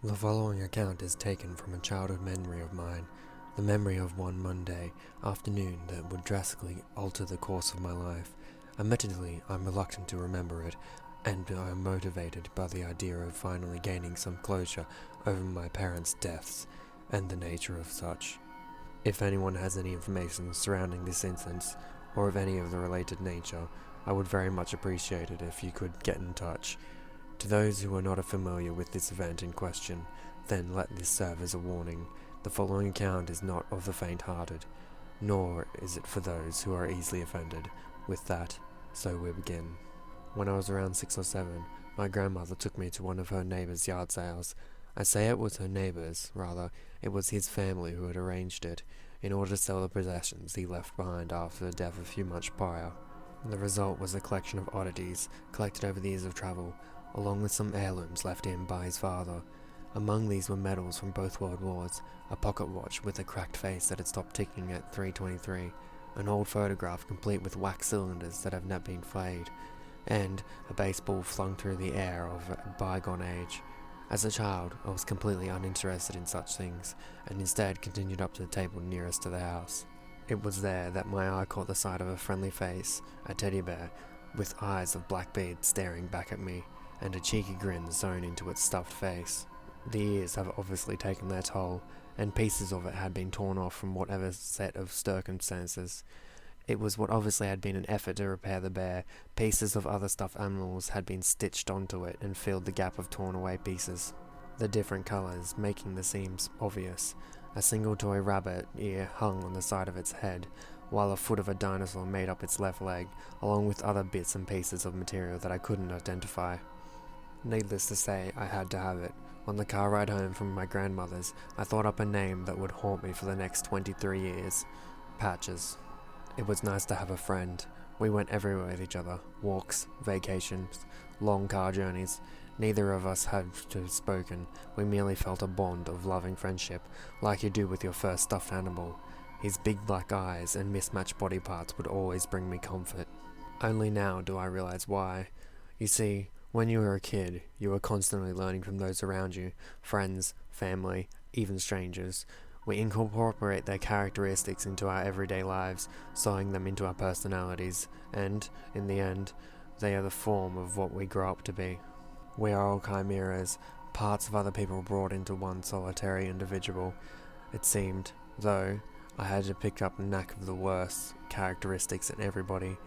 The following account is taken from a childhood memory of mine, the memory of one Monday afternoon that would drastically alter the course of my life. Admittedly, I'm reluctant to remember it, and I am motivated by the idea of finally gaining some closure over my parents' deaths, and the nature of such. If anyone has any information surrounding this instance, or of any of the related nature, I would very much appreciate it if you could get in touch. To those who are not familiar with this event in question, then let this serve as a warning. The following account is not of the faint-hearted, nor is it for those who are easily offended. With that, so we begin. When I was around 6 or 7, my grandmother took me to one of her neighbours' yard sales. I say it was her neighbours, rather, it was his family who had arranged it, in order to sell the possessions he left behind after the death a few months prior. The result was a collection of oddities, collected over the years of travel, along with some heirlooms left him by his father. Among these were medals from both World Wars, a pocket watch with a cracked face that had stopped ticking at 3:23, an old photograph complete with wax cylinders that have not been flayed, and a baseball flung through the air of a bygone age. As a child, I was completely uninterested in such things, and instead continued up to the table nearest to the house. It was there that my eye caught the sight of a friendly face, a teddy bear, with eyes of black beads staring back at me, and a cheeky grin sewn into its stuffed face. The ears have obviously taken their toll, and pieces of it had been torn off from whatever set of circumstances. It was what obviously had been an effort to repair the bear. Pieces of other stuffed animals had been stitched onto it and filled the gap of torn away pieces, the different colours making the seams obvious. A single toy rabbit ear hung on the side of its head, while a foot of a dinosaur made up its left leg, along with other bits and pieces of material that I couldn't identify. Needless to say, I had to have it. On the car ride home from my grandmother's, I thought up a name that would haunt me for the next 23 years. Patches. It was nice to have a friend. We went everywhere with each other. Walks, vacations, long car journeys. Neither of us had to have spoken. We merely felt a bond of loving friendship, like you do with your first stuffed animal. His big black eyes and mismatched body parts would always bring me comfort. Only now do I realize why. You see, when you were a kid, you were constantly learning from those around you, friends, family, even strangers. We incorporate their characteristics into our everyday lives, sewing them into our personalities, and, in the end, they are the form of what we grow up to be. We are all chimeras, parts of other people brought into one solitary individual. It seemed, though, I had to pick up the knack of the worst characteristics in everybody.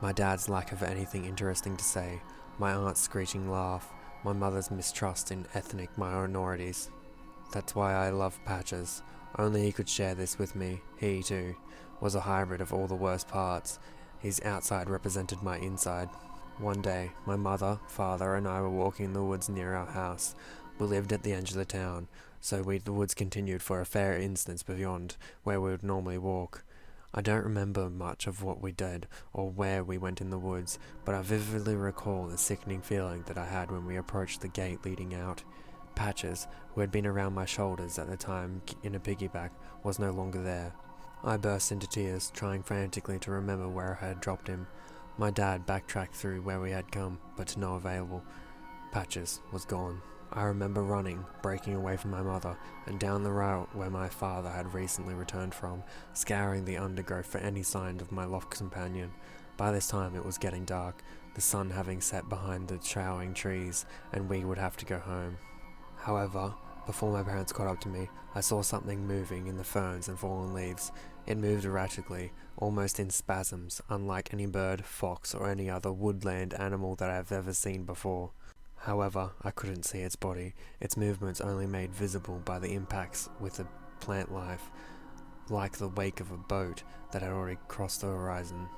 My dad's lack of anything interesting to say, my aunt's screeching laugh, my mother's mistrust in ethnic minorities. That's why I love Patches. Only he could share this with me. He, too, was a hybrid of all the worst parts. His outside represented my inside. One day, my mother, father, and I were walking in the woods near our house. We lived at the edge of the town, so the woods continued for a fair distance beyond where we would normally walk. I don't remember much of what we did or where we went in the woods, but I vividly recall the sickening feeling that I had when we approached the gate leading out. Patches, who had been around my shoulders at the time in a piggyback, was no longer there. I burst into tears, trying frantically to remember where I had dropped him. My dad backtracked through where we had come, but to no avail. Patches was gone. I remember running, breaking away from my mother, and down the route where my father had recently returned from, scouring the undergrowth for any sign of my lost companion. By this time it was getting dark, the sun having set behind the showering trees, and we would have to go home. However, before my parents caught up to me, I saw something moving in the ferns and fallen leaves. It moved erratically, almost in spasms, unlike any bird, fox, or any other woodland animal that I have ever seen before. However, I couldn't see its body, its movements only made visible by the impacts with the plant life, like the wake of a boat that had already crossed the horizon.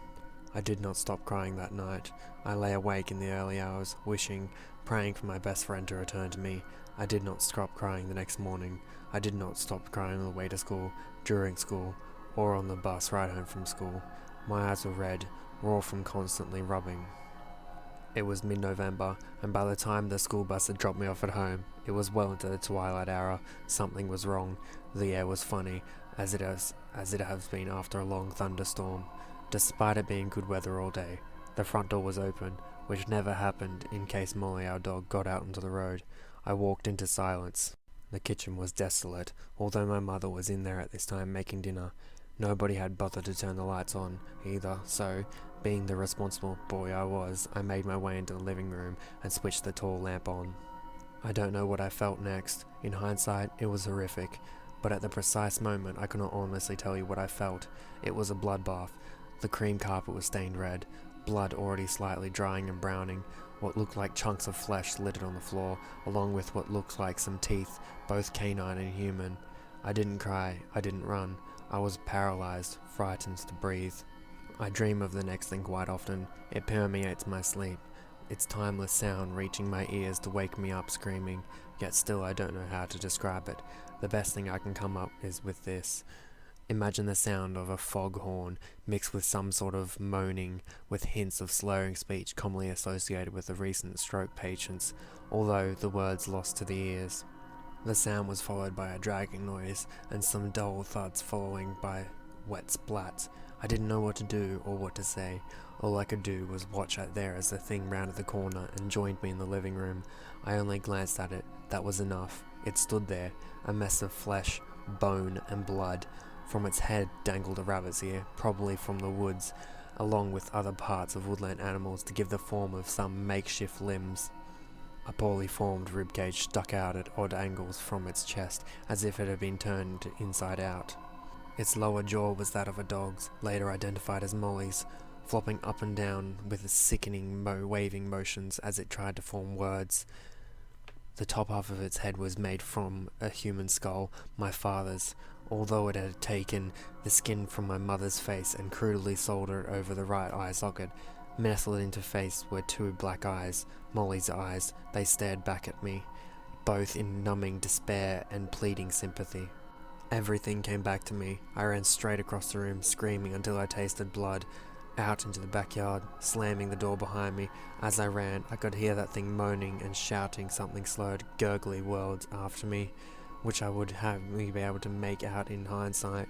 I did not stop crying that night. I lay awake in the early hours, wishing, praying for my best friend to return to me. I did not stop crying the next morning. I did not stop crying on the way to school, during school, or on the bus ride home from school. My eyes were red, raw from constantly rubbing. It was mid-November, and by the time the school bus had dropped me off at home, it was well into the twilight hour. Something was wrong. The air was funny, as it has been after a long thunderstorm. Despite it being good weather all day, the front door was open. which never happened in case Molly, our dog, got out into the road. I walked into silence. The kitchen was desolate, although my mother was in there at this time making dinner. Nobody had bothered to turn the lights on either, so, being the responsible boy I was, I made my way into the living room and switched the tall lamp on. I don't know what I felt next. In hindsight, it was horrific, but at the precise moment I cannot honestly tell you what I felt. It was a bloodbath. The cream carpet was stained red, blood already slightly drying and browning. What looked like chunks of flesh littered on the floor, along with what looked like some teeth, both canine and human. I didn't cry, I didn't run. I was paralyzed, frightened to breathe. I dream of the next thing quite often. It permeates my sleep, its timeless sound reaching my ears to wake me up screaming, yet still I don't know how to describe it. The best thing I can come up is with this. Imagine the sound of a foghorn mixed with some sort of moaning, with hints of slurring speech commonly associated with the recent stroke patients, although the words lost to the ears. The sound was followed by a dragging noise, and some dull thuds following by wet splats. I didn't know what to do or what to say. All I could do was watch out there as the thing rounded the corner and joined me in the living room. I only glanced at it. That was enough. It stood there, a mess of flesh, bone, and blood. From its head dangled a rabbit's ear, probably from the woods, along with other parts of woodland animals to give the form of some makeshift limbs. A poorly formed ribcage stuck out at odd angles from its chest, as if it had been turned inside out. Its lower jaw was that of a dog's, later identified as Molly's, flopping up and down with sickening waving motions as it tried to form words. The top half of its head was made from a human skull, my father's, although it had taken the skin from my mother's face and crudely soldered over the right eye socket. Nestled into face were two black eyes, Molly's eyes. They stared back at me, both in numbing despair and pleading sympathy. Everything came back to me. I ran straight across the room, screaming until I tasted blood, out into the backyard, slamming the door behind me. As I ran, I could hear that thing moaning and shouting something slurred, gurgly words after me, which I would have me be able to make out in hindsight.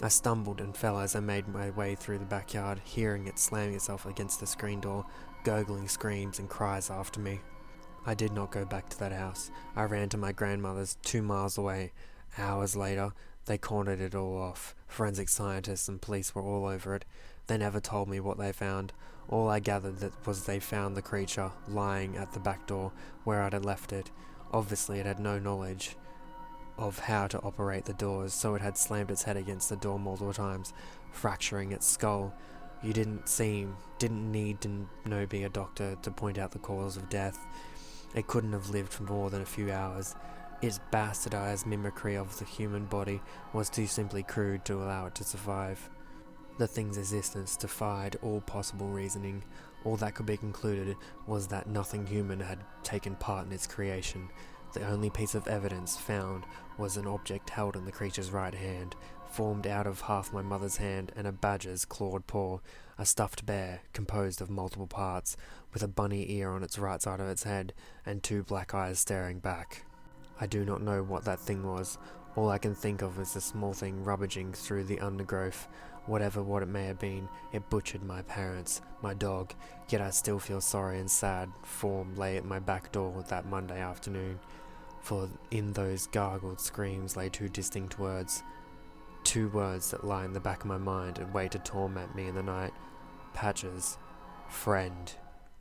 I stumbled and fell as I made my way through the backyard, hearing it slamming itself against the screen door, gurgling screams and cries after me. I did not go back to that house. I ran to my grandmother's 2 miles away. Hours later, they cornered it all off. Forensic scientists and police were all over it. They never told me what they found. All I gathered that was they found the creature lying at the back door where I had left it. Obviously, it had no knowledge of how to operate the doors, so it had slammed its head against the door multiple times, fracturing its skull. You didn't need to be a doctor to point out the cause of death. It couldn't have lived for more than a few hours. Its bastardized mimicry of the human body was too simply crude to allow it to survive. The thing's existence defied all possible reasoning. All that could be concluded was that nothing human had taken part in its creation. The only piece of evidence found was an object held in the creature's right hand, formed out of half my mother's hand and a badger's clawed paw, a stuffed bear composed of multiple parts, with a bunny ear on its right side of its head, and 2 black eyes staring back. I do not know what that thing was. All I can think of is the small thing rummaging through the undergrowth. What it may have been, it butchered my parents, my dog, yet I still feel sorry and sad. Form lay at my back door that Monday afternoon, for in those gargled screams lay 2 distinct words. 2 words that lie in the back of my mind and wait to torment me in the night. Patches. Friend.